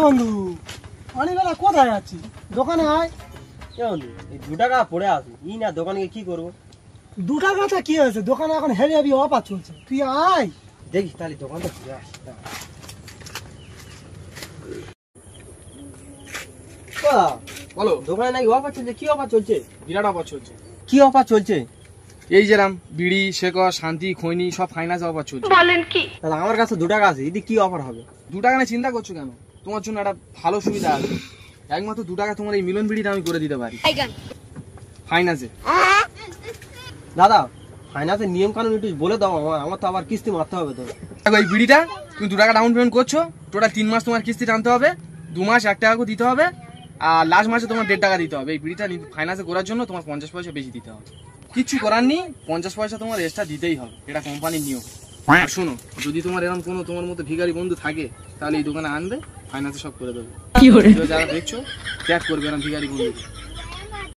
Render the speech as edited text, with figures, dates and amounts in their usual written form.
বন্ধু অনেকবেলা কোথায় আছি? দোকানে আয়। বন্ধু এই 2 টাকা পড়ে আছে ই না দোকানে গিয়ে কি করবো? 2 টাকাটা কি হয়েছে? দোকানে এখন হেভি হেভি অফার চলছে, তুই আয়। দেখি তাহলে দোকানটা ঘুরে আসি। বলো। দোকানে নাকি অফার চলছে? কি অফার চলছে? বিরাট অফার চলছে। কি অফার চলছে? এই যেরাম বিড়ি শেকর শান্তি খৈনি সব ফাইনান্স অফার চলছে। বলেন কি? তাহলে আমার কাছে 2 টাকা আছে, এদিকে কি অফার হবে? 2 টাকা নিয়ে চিন্তা করছো কেন? তোমার জন্য একটা ভালো সুবিধা আছে। একমাত্র 2 টাকা তোমার এই মিলন বিড়িটা আমি করে দিতে পারি ফাইনান্সে। দাদা ফাইন্যান্সের নিয়ম কানুন একটু বলে দাও, আমার তো আবার কিস্তি মারতে হবে তো। দেখো এই বিড়িটা তুমি 2 টাকা ডাউন পেমেন্ট করছো, টোটাল 3 মাস তোমার কিস্তি টানতে হবে, 2 মাস 1 টাকা করে দিতে হবে, আর লাস্ট মাসে তোমার 1.5 টাকা দিতে হবে। এই বিড়িটা ফাইন্যান্সে করার জন্য তোমার 50 পয়সা বেশি দিতে হবে। কিচ্ছু করার নেই, 50 পয়সা তোমার এক্সট্রা দিতেই হবে, এটা কোম্পানির নিয়ম। আর শোনো, যদি তোমার এরকম কোনো তোমার মতো ভিখারি বন্ধু থাকে তাহলে এই দোকানে আনবে, ফাইন্যান্সে সব করে দেবে। যারা দেখছো ত্যাগ করবে এরকম ভিখারি বন্ধু।